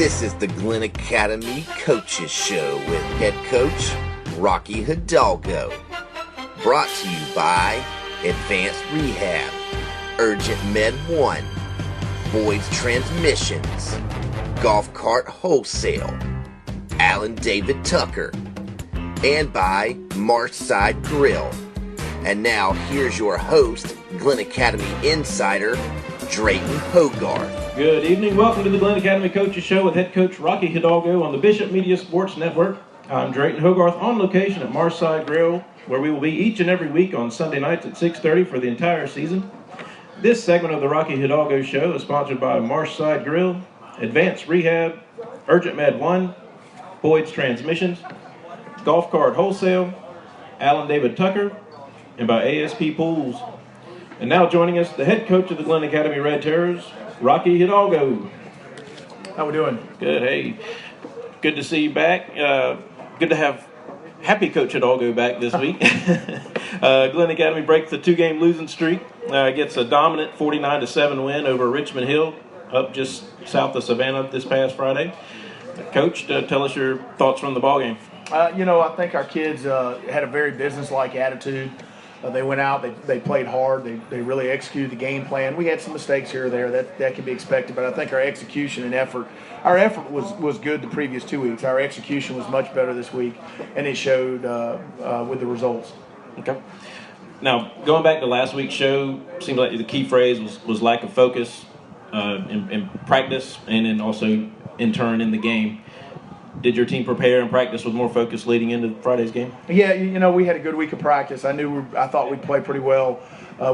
This is the Glynn Academy Coaches Show with head coach Rocky Hidalgo. Brought to you by Advanced Rehab, Urgent Med 1, Boyd's Transmissions, Golf Cart Wholesale, Alan David Tucker, and by Marshside Grill. And now here's your host, Glynn Academy Insider, Drayton Hogarth. Good evening. Welcome to the Glynn Academy Coaches Show with head coach Rocky Hidalgo on the Bishop Media Sports Network. I'm Drayton Hogarth on location at Marshside Grill, where we will be each and every week on Sunday nights at 6:30 for the entire season. This segment of the Rocky Hidalgo Show is sponsored by Marshside Grill, Advanced Rehab, Urgent Med 1, Boyd's Transmissions, Golf Cart Wholesale, Alan David Tucker, and by ASP Pools. And now joining us, the head coach of the Glynn Academy Red Terrors, Rocky Hidalgo. How we doing? Good. Hey, good to see you back. Good to have happy Coach Hidalgo back this week. Glynn Academy breaks the two-game losing streak. Gets a dominant 49-7 win over Richmond Hill, up just south of Savannah this past Friday. Coach, tell us your thoughts from the ballgame. I think our kids had a very business-like attitude. They went out, they played hard, they really executed the game plan. We had some mistakes here or there, that can be expected, but I think our execution and effort, our effort was good the previous 2 weeks. Our execution was much better this week, and it showed with the results. Okay. Now, going back to last week's show, seemed like the key phrase was lack of focus in practice and then also in turn in the game. Did your team prepare and practice with more focus leading into Friday's game? Yeah, we had a good week of practice. I thought we'd play pretty well.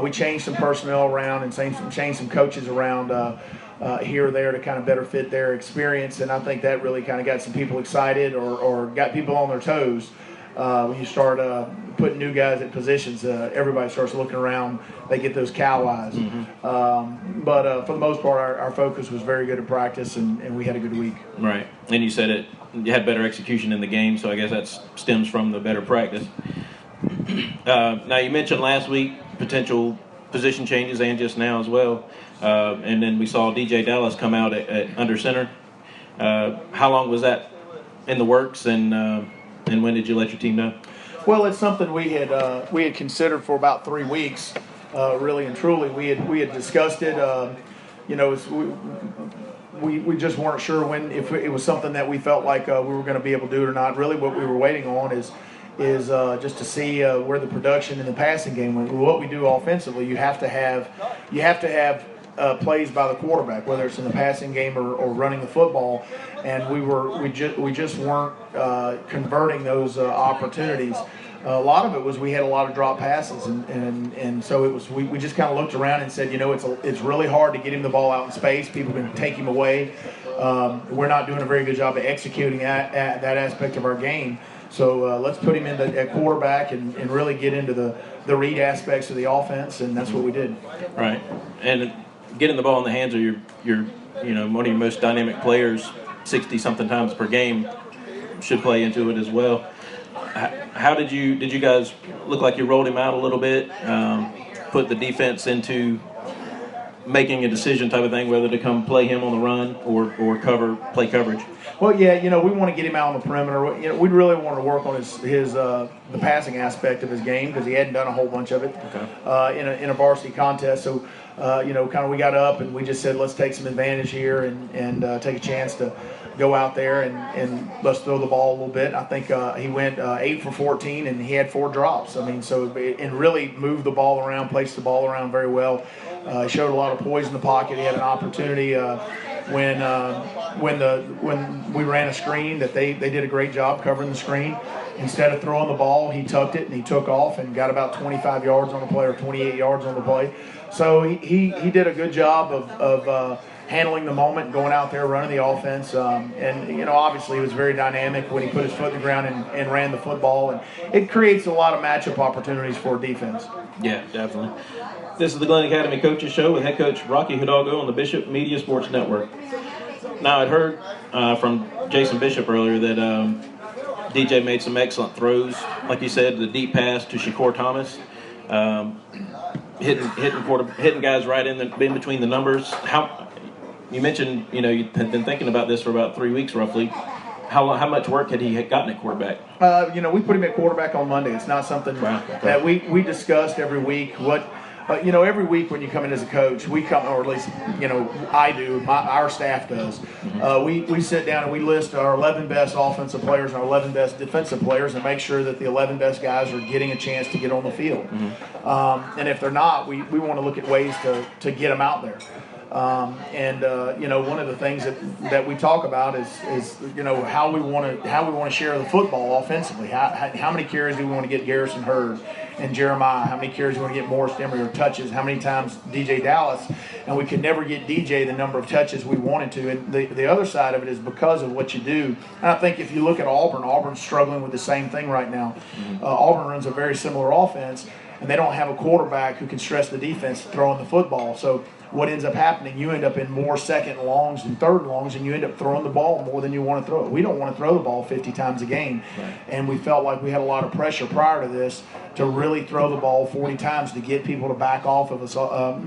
We changed some personnel around and changed some coaches around here or there to kind of better fit their experience, and I think that really kind of got some people excited or got people on their toes. When you start putting new guys at positions, everybody starts looking around. They get those cow eyes. Mm-hmm. But for the most part, our focus was very good at practice, and we had a good week. Right. And you said you had better execution in the game, so I guess that stems from the better practice. Now, you mentioned last week potential position changes and just now as well. And then we saw DJ Dallas come out at under center. How long was that in the works, and when did you let your team know? Well, it's something we had considered for about 3 weeks, really and truly. We had discussed it. We just weren't sure if it was something that we felt like we were going to be able to do it or not. Really, what we were waiting on is just to see where the production in the passing game went. What we do offensively, you have to have plays by the quarterback, whether it's in the passing game or running the football, and we just weren't converting those opportunities. A lot of it was we had a lot of drop passes, and so it was we just kind of looked around and said, it's really hard to get him the ball out in space. People can take him away. We're not doing a very good job of executing that aspect of our game. So let's put him in at quarterback and really get into the read aspects of the offense, and that's what we did. Right, and getting the ball in the hands of your one of your most dynamic players 60-something times per game should play into it as well. How did you guys look like you rolled him out a little bit, put the defense into making a decision type of thing, whether to come play him on the run or play coverage? Well, yeah, we want to get him out on the perimeter. We really wanted to work on his the passing aspect of his game because he hadn't done a whole bunch of it in a varsity contest. So, kind of we got up and we just said, let's take some advantage here and take a chance to go out there and let's throw the ball a little bit. I think he went 8 for 14 and he had 4 drops. And really moved the ball around, placed the ball around very well. Showed a lot of poise in the pocket. He had an opportunity when we ran a screen that they did a great job covering the screen. Instead of throwing the ball, he tucked it and he took off and got about 25 yards on the play or 28 yards on the play. So he did a good job of handling the moment, going out there, running the offense. Obviously he was very dynamic when he put his foot in the ground and ran the football. And it creates a lot of matchup opportunities for defense. Yeah, definitely. This is the Glynn Academy Coaches Show with head coach Rocky Hidalgo on the Bishop Media Sports Network. Now, I'd heard from Jason Bishop earlier that DJ made some excellent throws. Like you said, the deep pass to Shakur Thomas, hitting guys right in between the numbers. you mentioned, you had been thinking about this for about 3 weeks roughly. How much work had he gotten at quarterback? We put him at quarterback on Monday. It's not something that we discussed every week. Every week when you come in as a coach, we come, or at least, I do, our staff does. We sit down and we list our 11 best offensive players and our 11 best defensive players and make sure that the 11 best guys are getting a chance to get on the field. And if they're not, we want to look at ways to get them out there. One of the things that we talk about is how we want to share the football offensively. How many carries do we want to get Garrison Hurd and Jeremiah? How many carries do we want to get Morris Emery, or touches? How many times DJ Dallas? And we could never get DJ the number of touches we wanted to. And the other side of it is because of what you do. And I think if you look at Auburn's struggling with the same thing right now. Auburn runs a very similar offense, and they don't have a quarterback who can stress the defense throwing the football. So what ends up happening, you end up in more second longs and third longs, and you end up throwing the ball more than you want to throw it. We don't want to throw the ball 50 times a game. Right. And we felt like we had a lot of pressure prior to this to really throw the ball 40 times to get people to back off of us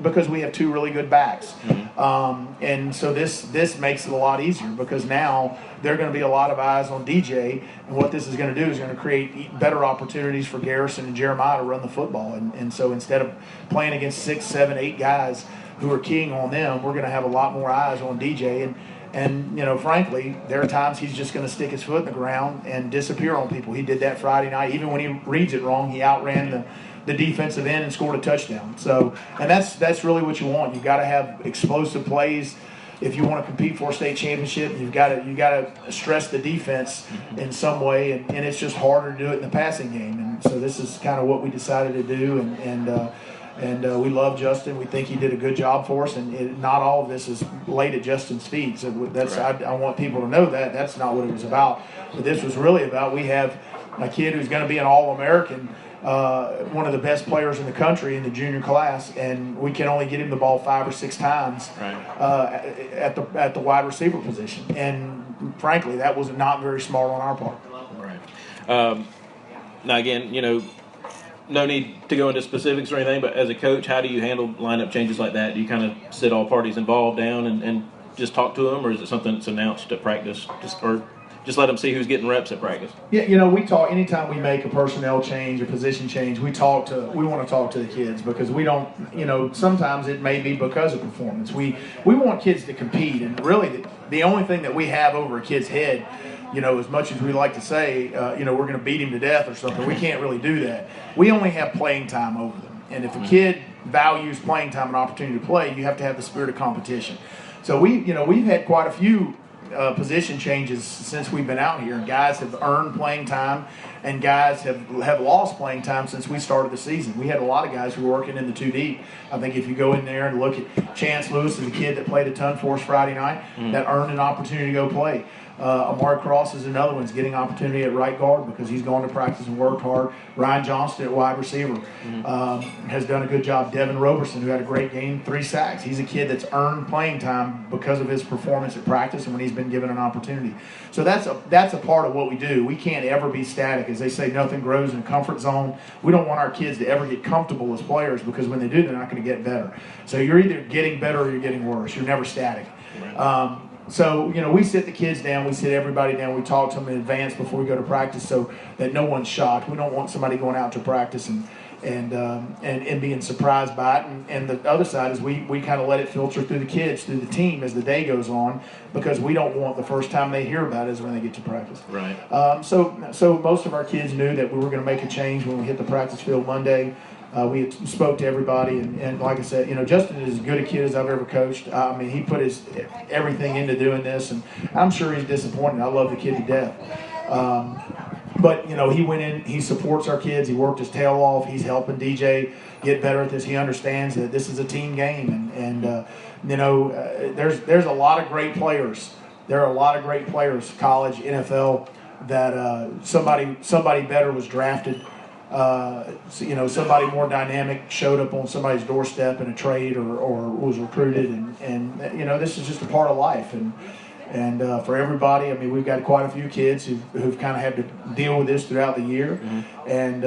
because we have two really good backs. And so this makes it a lot easier because now there are going to be a lot of eyes on DJ, and what this is going to do is going to create better opportunities for Garrison and Jeremiah to run the football. And so instead of playing against 6, 7, 8 guys who are keying on them, we're going to have a lot more eyes on DJ. And frankly, there are times he's just going to stick his foot in the ground and disappear on people. He did that Friday night. Even when he reads it wrong, he outran the defensive end and scored a touchdown. So, and that's really what you want. You've got to have explosive plays. If you want to compete for a state championship, you got to stress the defense in some way, and it's just harder to do it in the passing game. And so this is kind of what we decided to do, and we love Justin. We think he did a good job for us, and not all of this is laid at Justin's feet. So that's I want people to know that that's not what it was about. But this was really about, we have a kid who's going to be an All-American, one of the best players in the country in the junior class, and we can only get him the ball 5 or 6 times at the wide receiver position. And frankly, that was not very smart on our part. Right. Now again, no need to go into specifics or anything, but as a coach, how do you handle lineup changes like that? Do you kind of sit all parties involved down and just talk to them, or is it something that's announced at practice, or just let them see who's getting reps at practice? Yeah, we talk anytime we make a personnel change, a position change. We want to talk to the kids because we don't. Sometimes it may be because of performance. We want kids to compete, and really the only thing that we have over a kid's head, as much as we like to say, we're going to beat him to death or something, we can't really do that. We only have playing time over them. And if a kid values playing time and opportunity to play, you have to have the spirit of competition. So we've had quite a few position changes since we've been out here, and guys have earned playing time, and guys have lost playing time since we started the season. We had a lot of guys who were working in the 2 deep. I think if you go in there and look at Chance Lewis, is a kid that played a ton for us Friday night, that earned an opportunity to go play. Amari Cross is another one, getting opportunity at right guard because he's gone to practice and worked hard. Ryan Johnston at wide receiver has done a good job. Devin Roberson, who had a great game, 3 sacks. He's a kid that's earned playing time because of his performance at practice and when he's been given an opportunity. So that's a part of what we do. We can't ever be static. As they say, nothing grows in a comfort zone. We don't want our kids to ever get comfortable as players because when they do, they're not going to get better. So you're either getting better or you're getting worse. You're never static. Right. So, we sit the kids down, we sit everybody down, we talk to them in advance before we go to practice so that no one's shocked. We don't want somebody going out to practice and being surprised by it. And the other side is we kind of let it filter through the kids, through the team as the day goes on, because we don't want the first time they hear about it is when they get to practice. Right. So most of our kids knew that we were going to make a change when we hit the practice field Monday. We had spoke to everybody, and like I said, Justin is as good a kid as I've ever coached. I mean, he put his everything into doing this, and I'm sure he's disappointed. I love the kid to death. But, he went in, he supports our kids, he worked his tail off, he's helping DJ get better at this. He understands that this is a team game, and there's a lot of great players. There are a lot of great players, college, NFL, that somebody better was drafted. Somebody more dynamic showed up on somebody's doorstep in a trade or was recruited, and this is just a part of life, and for everybody, I mean, we've got quite a few kids who've kind of had to deal with this throughout the year, and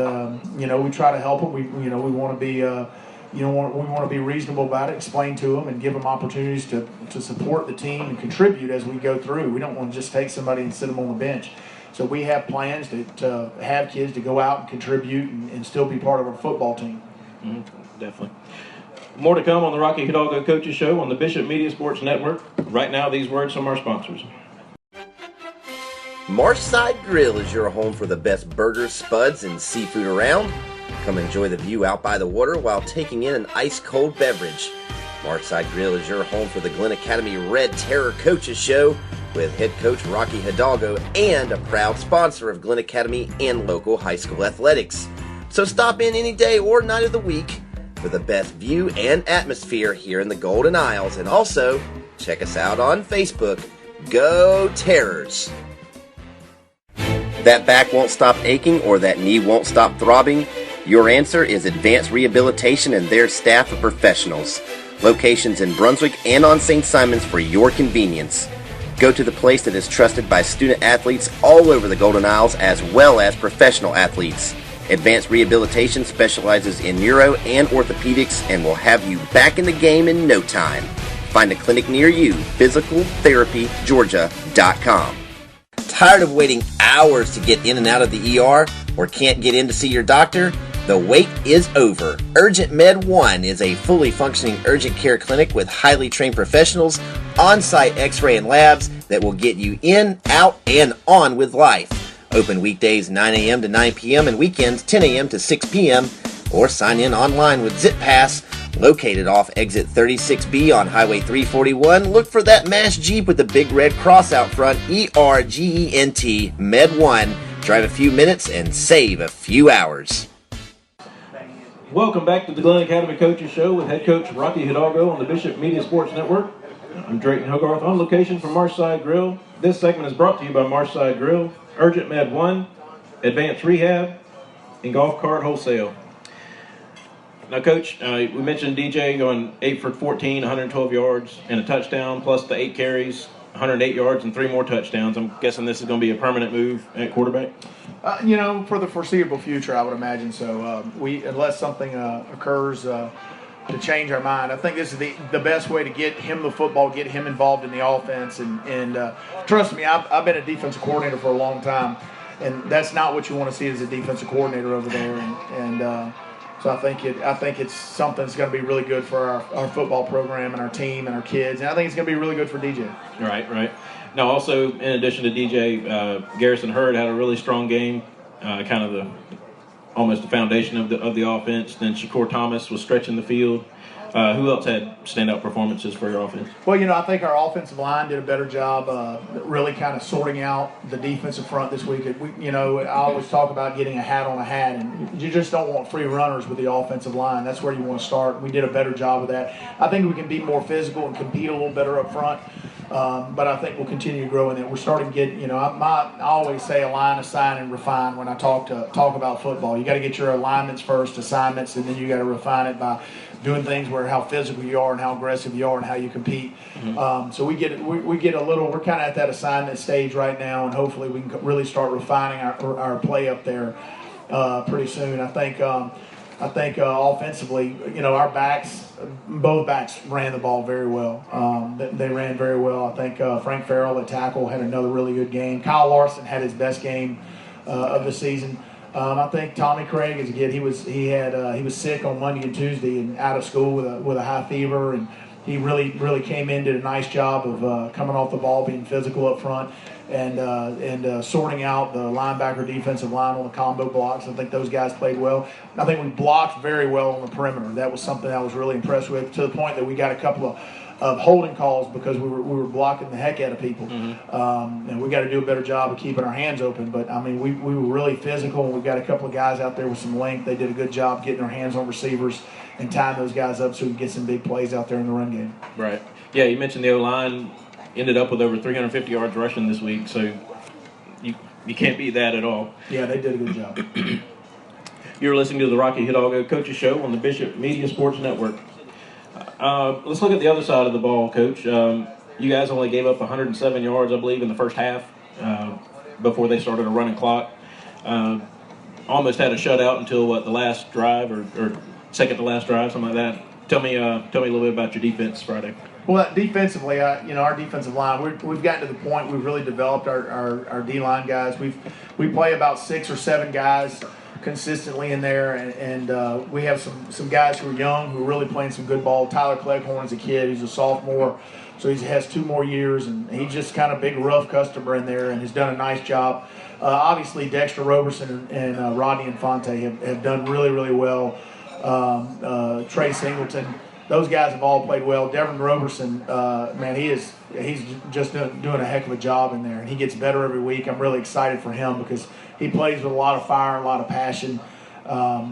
we try to help them. We want to be we want to be reasonable about it, explain to them, and give them opportunities to support the team and contribute as we go through. We don't want to just take somebody and sit them on the bench. So we have plans to have kids to go out and contribute and still be part of our football team. Definitely. More to come on the Rocky Hidalgo Coaches Show on the Bishop Media Sports Network. Right now, these words from our sponsors. Marshside Grill is your home for the best burgers, spuds, and seafood around. Come enjoy the view out by the water while taking in an ice-cold beverage. Marshside Grill is your home for the Glynn Academy Red Terror Coaches Show with head coach Rocky Hidalgo and a proud sponsor of Glynn Academy and local high school athletics. So stop in any day or night of the week for the best view and atmosphere here in the Golden Isles. And also, check us out on Facebook. Go Terrors! That back won't stop aching or that knee won't stop throbbing? Your answer is Advanced Rehabilitation and their staff of professionals. Locations in Brunswick and on St. Simons for your convenience. Go to the place that is trusted by student athletes all over the Golden Isles as well as professional athletes. Advanced Rehabilitation specializes in neuro and orthopedics and will have you back in the game in no time. Find a clinic near you, physicaltherapygeorgia.com. Tired of waiting hours to get in and out of the ER or can't get in to see your doctor? The wait is over. Urgent Med 1 is a fully functioning urgent care clinic with highly trained professionals, on-site x-ray and labs that will get you in, out, and on with life. Open weekdays 9 a.m. to 9 p.m. and weekends 10 a.m. to 6 p.m. or sign in online with ZipPass. Located off exit 36B on Highway 341, look for that MASH Jeep with the big red cross out front, ERGENT Med 1. Drive a few minutes and save a few hours. Welcome back to the Glynn Academy Coaches Show with head coach Rocky Hidalgo on the Bishop Media Sports Network. I'm Drayton Hogarth on location from Marshside Grill. This segment is brought to you by Marshside Grill, Urgent Med 1, Advanced Rehab, and Golf Cart Wholesale. Now, Coach, we mentioned DJ going 8 for 14, 112 yards, and a touchdown, plus the 8 carries, 108 yards, and 3 more touchdowns. I'm guessing this is going to be a permanent move at quarterback? For the foreseeable future, I would imagine so. Unless something occurs to change our mind, I think this is the best way to get him the football, get him involved in the offense. And trust me, I've been a defensive coordinator for a long time, and that's not what you want to see as a defensive coordinator over there. So I think it's something that's going to be really good for our football program and our team and our kids, and I think it's going to be really good for DJ. Right. Now, also in addition to DJ, Garrison Hurd had a really strong game, kind of almost the foundation of the offense. Then Shakur Thomas was stretching the field. Who else had standout performances for your offense? Well, I think our offensive line did a better job really kind of sorting out the defensive front this week. I always talk about getting a hat on a hat, and you just don't want free runners with the offensive line. That's where you want to start. We did a better job of that. I think we can be more physical and compete a little better up front, but I think we'll continue to grow in it. We're starting to get, I always say align, assign, and refine when I talk about football. You got to get your alignments first, assignments, and then you got to refine it by doing things where how physical you are and how aggressive you are and how you compete. So we get a little. We're kind of at that assignment stage right now, and hopefully we can really start refining our play up there pretty soon. I think offensively, our both backs ran the ball very well. They ran very well. I think Frank Farrell at tackle had another really good game. Kyle Larson had his best game of the season. I think Tommy Craig is a kid. He was sick on Monday and Tuesday and out of school with a high fever, and he really came in, did a nice job of coming off the ball, being physical up front, and sorting out the linebacker defensive line on the combo blocks. I think those guys played well. I think we blocked very well on the perimeter. That was something I was really impressed with, to the point that we got a couple of holding calls because we were blocking the heck out of people. And we got to do a better job of keeping our hands open. But, we were really physical, and we got a couple of guys out there with some length. They did a good job getting their hands on receivers and tying those guys up so we can get some big plays out there in the run game. Right. Yeah, you mentioned the O-line ended up with over 350 yards rushing this week, so you can't beat that at all. Yeah, they did a good job. You're listening to the Rocky Hidalgo Coaches Show on the Bishop Media Sports Network. Let's look at the other side of the ball, Coach. You guys only gave up 107 yards, I believe, in the first half before they started a running clock. Almost had a shutout until, the last drive or second to last drive, something like that. Tell me a little bit about your defense Friday. Well, defensively, our defensive line, we've gotten to the point we've really developed our D-line guys. We play about 6 or 7 guys consistently in there, and we have some guys who are young who are really playing some good ball. Tyler Cleghorn's a kid; he's a sophomore, so he has 2 more years, and he's just kind of a big rough customer in there, and has done a nice job. Obviously, Dexter Roberson and Rodney Infante have done really, really well. Trey Singleton. Those guys have all played well. Devin Roberson, man, he's just doing a heck of a job in there, and he gets better every week. I'm really excited for him because he plays with a lot of fire, a lot of passion.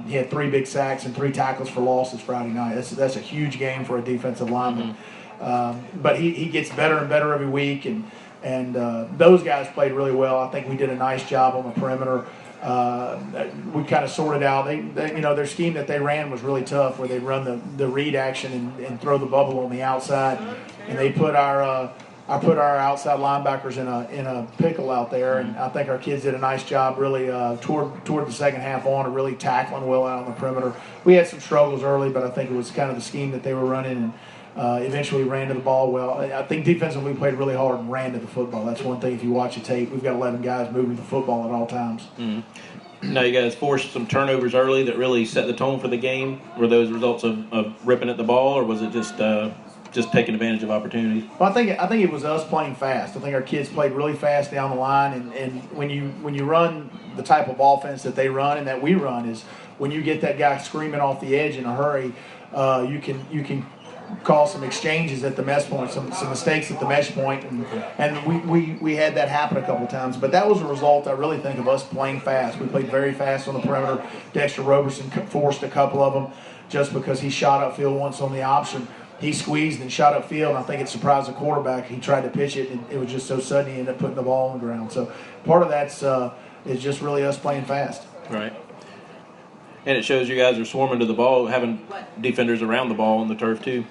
He had 3 big sacks and 3 tackles for losses Friday night. That's a huge game for a defensive lineman. But he gets better and better every week, and those guys played really well. I think we did a nice job on the perimeter. We kind of sorted out. They their scheme that they ran was really tough, where they run the read action and throw the bubble on the outside, and they put our outside linebackers in a pickle out there. And I think our kids did a nice job, really toward the second half on, really tackling well out on the perimeter. We had some struggles early, but I think it was kind of the scheme that they were running, and eventually ran to the ball well. I think defensively we played really hard and ran to the football. That's one thing. If you watch the tape, we've got 11 guys moving the football at all times. Now you guys forced some turnovers early that really set the tone for the game. Were those results of ripping at the ball, or was it just taking advantage of opportunities? Well, I think it was us playing fast. I think our kids played really fast down the line, and when you run the type of offense that they run and that we run, is when you get that guy screaming off the edge in a hurry, you can call some exchanges at the mesh point, some mistakes at the mesh point, and we had that happen a couple times. But that was a result, I really think, of us playing fast. We played very fast on the perimeter. Dexter Roberson forced a couple of them just because he shot upfield once on the option. He squeezed and shot upfield, and I think it surprised the quarterback. He tried to pitch it, and it was just so sudden he ended up putting the ball on the ground. So part of that's is just really us playing fast. Right. And it shows you guys are swarming to the ball, having defenders around the ball on the turf too.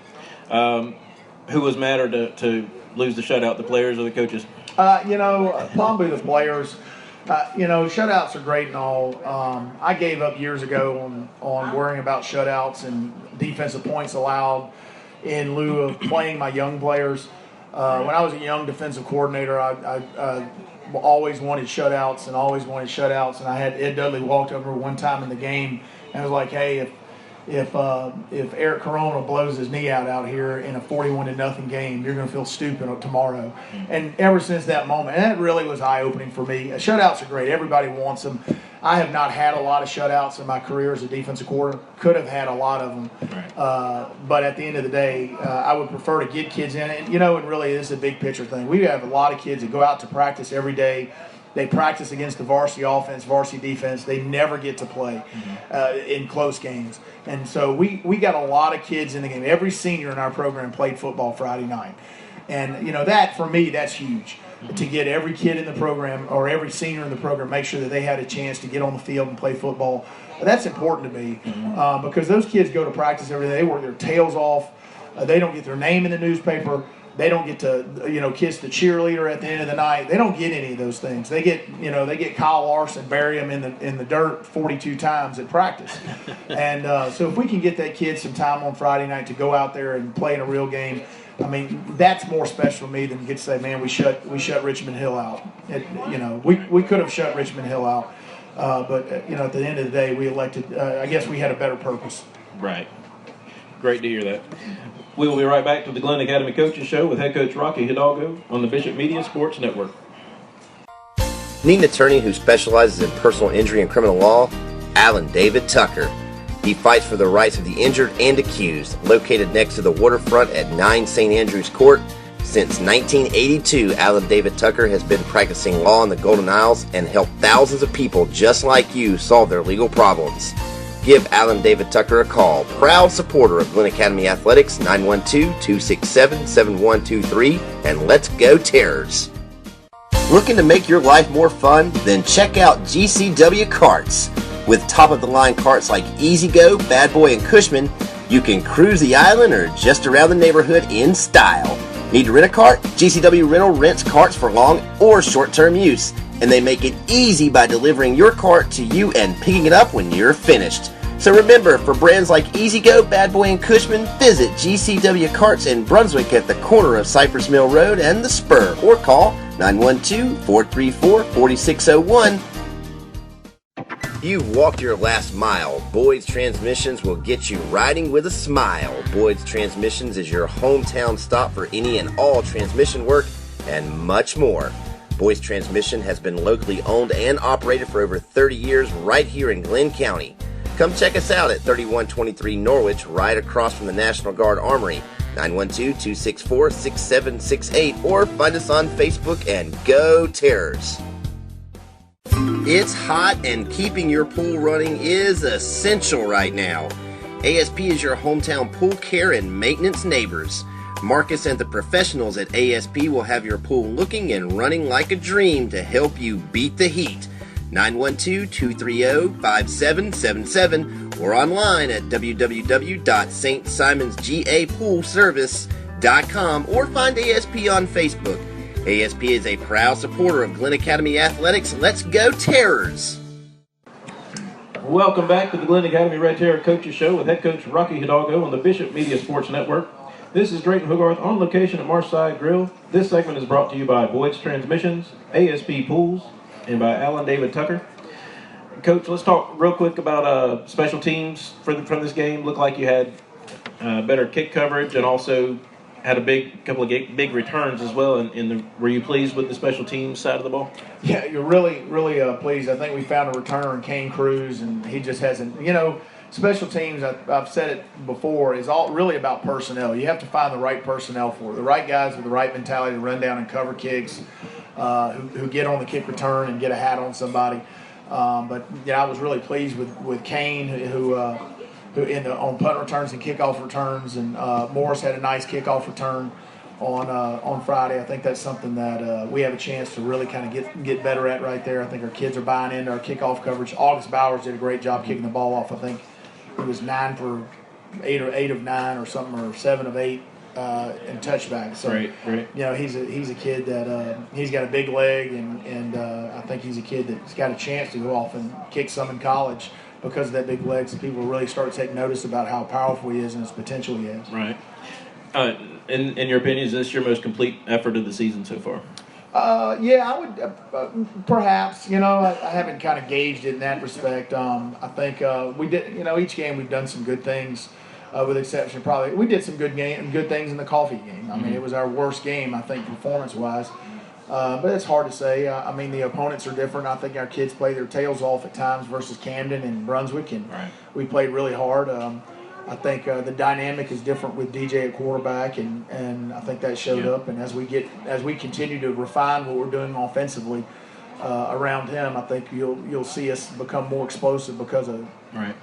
Who was madder to lose the shutout, the players or the coaches? Probably the players. Shutouts are great and all. I gave up years ago on worrying about shutouts and defensive points allowed in lieu of playing my young players. When I was a young defensive coordinator, I always wanted shutouts, and I had Ed Dudley walked over one time in the game and was like, hey, if Eric Corona blows his knee out here in a 41-0 game, you're going to feel stupid tomorrow. And ever since that moment, and that really was eye-opening for me. Shutouts are great. Everybody wants them. I have not had a lot of shutouts in my career as a defensive coordinator. Could have had a lot of them. Right. But at the end of the day, I would prefer to get kids in it. And really this is a big picture thing. We have a lot of kids that go out to practice every day. They practice against the varsity offense, varsity defense. They never get to play in close games. And so we got a lot of kids in the game. Every senior in our program played football Friday night. And, that, for me, that's huge. To get every kid in the program or every senior in the program, make sure that they had a chance to get on the field and play football. That's important to me because those kids go to practice every day. They work their tails off. They don't get their name in the newspaper. They don't get to, kiss the cheerleader at the end of the night. They don't get any of those things. They get Kyle Larson, bury him in the dirt 42 times at practice. And so if we can get that kid some time on Friday night to go out there and play in a real game, I mean, that's more special to me than to get to say, man, we shut Richmond Hill out. We could have shut Richmond Hill out, but at the end of the day, we elected. I guess we had a better purpose. Right. Great to hear that. We will be right back to the Glynn Academy Coaches Show with head coach Rocky Hidalgo on the Bishop Media Sports Network. Need an attorney who specializes in personal injury and criminal law? Alan David Tucker. He fights for the rights of the injured and accused, located next to the waterfront at 9 St. Andrews Court. Since 1982, Alan David Tucker has been practicing law in the Golden Isles and helped thousands of people just like you solve their legal problems. Give Alan David Tucker a call. Proud supporter of Glynn Academy Athletics, 912-267-7123, and let's go Terrors. Looking to make your life more fun? Then check out GCW Karts. With top-of-the-line karts like Easy Go, Bad Boy, and Cushman, you can cruise the island or just around the neighborhood in style. Need to rent a kart? GCW Rental rents karts for long or short-term use, and they make it easy by delivering your kart to you and picking it up when you're finished. So remember, for brands like Easy Go, Bad Boy, and Cushman, visit GCW Carts in Brunswick at the corner of Cypress Mill Road and the Spur, or call 912-434-4601. You've walked your last mile. Boyd's Transmissions will get you riding with a smile. Boyd's Transmissions is your hometown stop for any and all transmission work and much more. Boyd's Transmission has been locally owned and operated for over 30 years right here in Glynn County. Come check us out at 3123 Norwich, right across from the National Guard Armory, 912-264-6768, or find us on Facebook and go Terrors. It's hot and keeping your pool running is essential right now. ASP is your hometown pool care and maintenance neighbors. Marcus and the professionals at ASP will have your pool looking and running like a dream to help you beat the heat. 912-230-5777 or online at www.stsimonsgapoolservice.com or find ASP on Facebook. ASP is a proud supporter of Glynn Academy Athletics. Let's go Terrors! Welcome back to the Glynn Academy Red Terror Coaches Show with head coach Rocky Hidalgo on the Bishop Media Sports Network. This is Drayton Hogarth on location at Marside Grill. This segment is brought to you by Boyd's Transmissions, ASP Pools, and by Alan David Tucker. Coach, let's talk real quick about special teams from this game. Looked like you had better kick coverage and also had a couple of big returns as well. Were you pleased with the special teams side of the ball? Yeah, you're really pleased. I think we found a returner in Kane Cruz, and he just hasn't. Special teams, I've said it before, is all really about personnel. You have to find the right personnel for it. The right guys with the right mentality to run down and cover kicks, who get on the kick return and get a hat on somebody. But I was really pleased with Kane, who on punt returns and kickoff returns, and Morris had a nice kickoff return on Friday. I think that's something that we have a chance to really kind of get better at right there. I think our kids are buying into our kickoff coverage. August Bowers did a great job kicking the ball off. I think he was 9 for 8 or 8 of 9 or something, or 7 of 8 in touchbacks. So, right. He's a kid that he's got a big leg, and I think he's a kid that's got a chance to go off and kick some in college because of that big leg. So people really start to take notice about how powerful he is and his potential he has. Right. In your opinion, is this your most complete effort of the season so far? Yeah, I would perhaps. I haven't kind of gauged it in that respect. I think we did. Each game we've done some good things, with the exception of probably we did some good things in the coffee game. I mean, it was our worst game, I think, performance-wise. But it's hard to say. The opponents are different. I think our kids play their tails off at times versus Camden and Brunswick, and we played really hard. I think the dynamic is different with DJ at quarterback, and I think that showed up. And as we continue to refine what we're doing offensively around him, I think you'll see us become more explosive because of it. Right.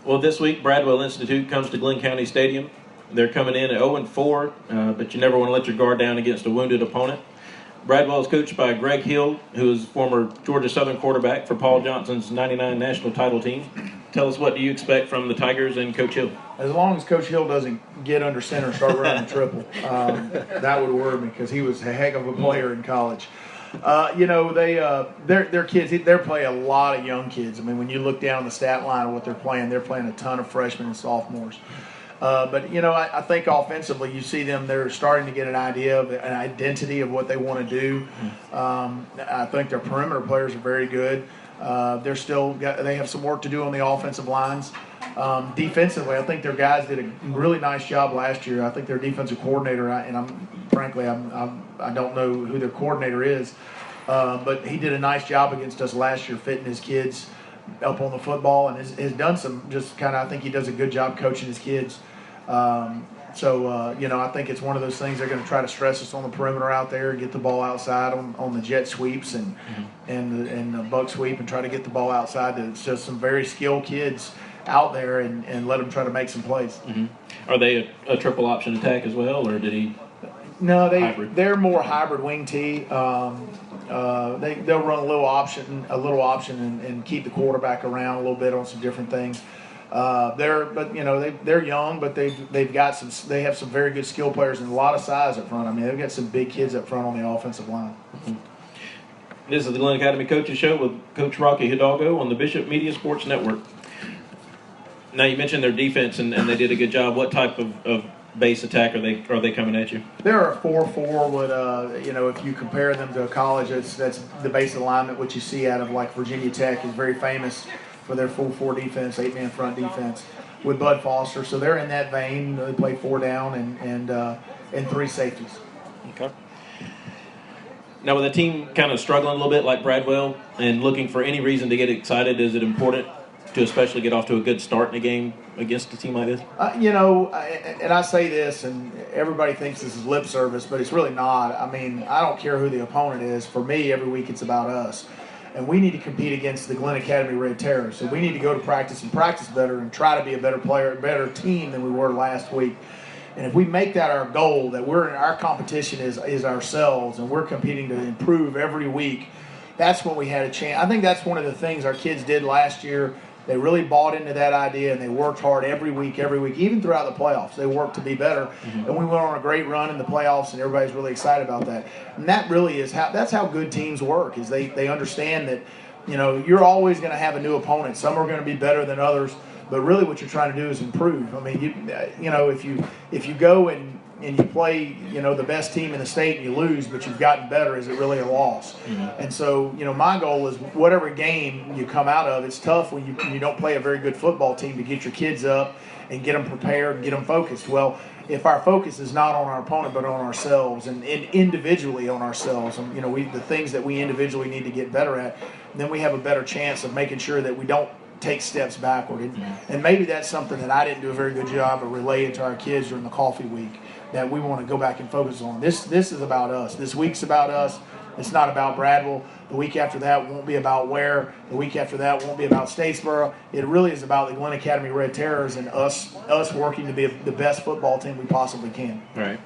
Well, this week Bradwell Institute comes to Glynn County Stadium. They're coming in at 0-4, but you never want to let your guard down against a wounded opponent. Bradwell is coached by Greg Hill, who is former Georgia Southern quarterback for Paul Johnson's '99 national title team. Tell us, what do you expect from the Tigers and Coach Hill? As long as Coach Hill doesn't get under center and start running triple, that would worry me, because he was a heck of a player in college. Their kids, they play a lot of young kids. I mean, when you look down the stat line of what they're playing a ton of freshmen and sophomores. But I think offensively, you see them, they're starting to get an idea of an identity of what they want to do. I think their perimeter players are very good. They have some work to do on the offensive lines. Defensively, I think their guys did a really nice job last year. I think their defensive coordinator, I don't know who their coordinator is, but he did a nice job against us last year, fitting his kids up on the football, and has done some I think he does a good job coaching his kids. I think it's one of those things they're going to try to stress us on the perimeter out there, get the ball outside on the jet sweeps and the buck sweep, and try to get the ball outside to just some very skilled kids out there and let them try to make some plays. Mm-hmm. Are they a triple option attack as well, or did he? No, they're more hybrid wing T. They'll run a little option and keep the quarterback around a little bit on some different things. They're young, but they have some very good skill players and a lot of size up front. I mean, they've got some big kids up front on the offensive line. Mm-hmm. This is the Glynn Academy Coaches Show with Coach Rocky Hidalgo on the Bishop Media Sports Network. Now you mentioned their defense, and they did a good job. What type of base attack are they coming at you? They're a 4-4 with, if you compare them to a college, that's the base alignment, which you see out of like Virginia Tech is very famous for their full 4 defense, 8-man front defense with Bud Foster. So they're in that vein. They play 4 down and 3 safeties. Okay. Now, with the team kind of struggling a little bit like Bradwell and looking for any reason to get excited, is it important to especially get off to a good start in a game against a team like this? And I say this, and everybody thinks this is lip service, but it's really not. I mean, I don't care who the opponent is. For me, every week it's about us. And we need to compete against the Glynn Academy Red Terrors. So we need to go to practice and practice better and try to be a better player, a better team than we were last week. And if we make that our goal, that our competition is ourselves and we're competing to improve every week, that's when we had a chance. I think that's one of the things our kids did last year. They really bought into that idea, and they worked hard every week, even throughout the playoffs. They worked to be better, and we went on a great run in the playoffs, and everybody's really excited about that. And that really is that's how good teams work, is they understand that, you're always going to have a new opponent. Some are going to be better than others, but really what you're trying to do is improve. I mean, if you go and you play, the best team in the state and you lose, but you've gotten better, is it really a loss? Mm-hmm. And so, my goal is whatever game you come out of, it's tough when you don't play a very good football team to get your kids up and get them prepared and get them focused. Well, if our focus is not on our opponent but on ourselves and individually on ourselves, and the things that we individually need to get better at, then we have a better chance of making sure that we don't take steps backward. And maybe that's something that I didn't do a very good job of relaying to our kids during the coffee week, that we want to go back and focus on. This is about us. This week's about us. It's not about Bradwell. The week after that won't be about Ware. The week after that won't be about Statesboro. It really is about the Glynn Academy Red Terrors and us working to be the best football team we possibly can. All right.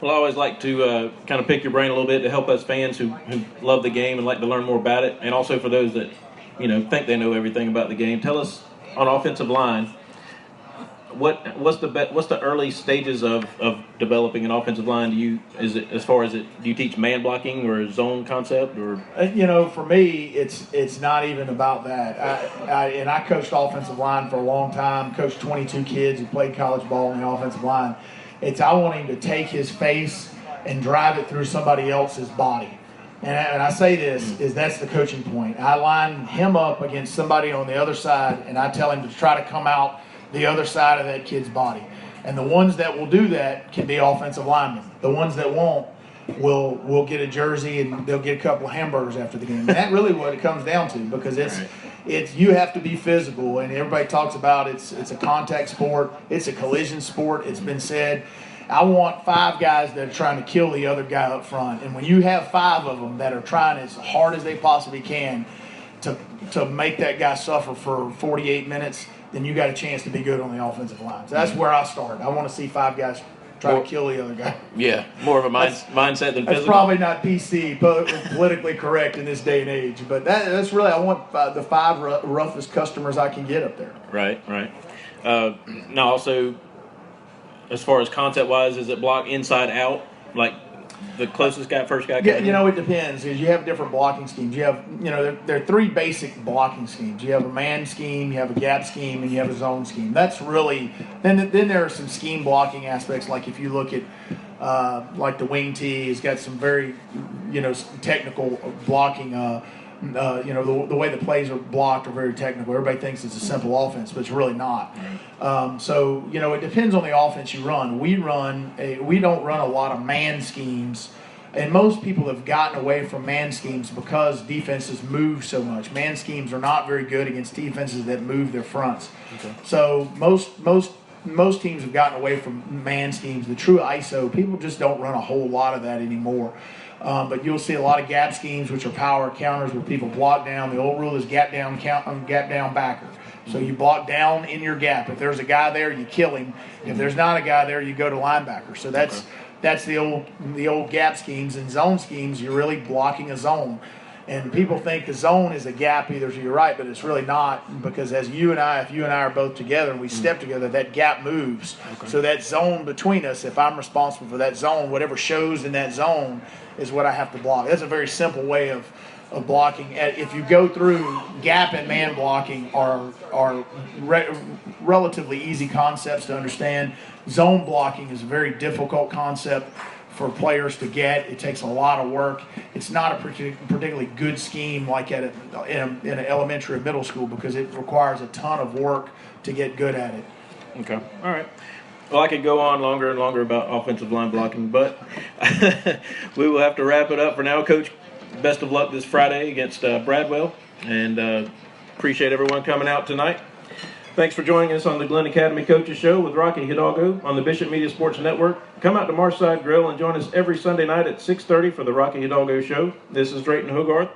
Well, I always like to kind of pick your brain a little bit to help us fans who love the game and like to learn more about it, and also for those that think they know everything about the game. Tell us, on offensive line, what's the early stages of developing an offensive line? Do you teach man blocking or zone concept, or for me it's not even about that. I coached offensive line for a long time, coached 22 kids who played college ball in the offensive line. I want him to take his face and drive it through somebody else's body. And I say this, is that's the coaching point. I line him up against somebody on the other side, and I tell him to try to come out the other side of that kid's body. And the ones that will do that can be offensive linemen. The ones that won't will get a jersey and they'll get a couple of hamburgers after the game. And that's really what it comes down to, because it's you have to be physical, and everybody talks about it's a contact sport, it's a collision sport. It's been said. I want 5 guys that are trying to kill the other guy up front. And when you have 5 of them that are trying as hard as they possibly can to make that guy suffer for 48 minutes, then you got a chance to be good on the offensive line. So that's where I start. I want to see 5 guys try to kill the other guy. Yeah, more of a mindset than physical. That's probably not PC, politically correct in this day and age. But that's really, I want the 5 roughest customers I can get up there. Right. Now also, as far as concept-wise, is it block inside out, like the closest guy, first guy? Yeah, it depends, because you have different blocking schemes. You have, there are 3 basic blocking schemes. You have a man scheme, you have a gap scheme, and you have a zone scheme. That's really, then there are some scheme blocking aspects, like if you look at, like the wing tee, it's got some very, technical blocking. The way the plays are blocked are very technical. Everybody thinks it's a simple offense, but it's really not. So it depends on the offense you run. We don't run a lot of man schemes, and most people have gotten away from man schemes because defenses move so much. Man schemes are not very good against defenses that move their fronts. Okay. So most teams have gotten away from man schemes. The true ISO, people just don't run a whole lot of that anymore. But you'll see a lot of gap schemes, which are power counters where people block down. The old rule is gap down backer. So you block down in your gap. If there's a guy there, you kill him. If there's not a guy there, you go to linebacker. So that's the old gap schemes. And zone schemes, you're really blocking a zone. And people think the zone is a gap either to your right, but it's really not, because if you and I are both together and we step together, that gap moves. Okay. So that zone between us, if I'm responsible for that zone, whatever shows in that zone is what I have to block. That's a very simple way of blocking. If you go through, gap and man blocking are relatively easy concepts to understand. Zone blocking is a very difficult concept for players to get. It takes a lot of work. It's not a particularly good scheme like in an elementary or middle school, because it requires a ton of work to get good at it. Okay. All right. Well, I could go on longer and longer about offensive line blocking, but we will have to wrap it up for now. Coach, best of luck this Friday against Bradwell, and appreciate everyone coming out tonight. Thanks for joining us on the Glynn Academy Coaches Show with Rocky Hidalgo on the Bishop Media Sports Network. Come out to Marside Grill and join us every Sunday night at 6:30 for the Rocky Hidalgo Show. This is Drayton Hogarth.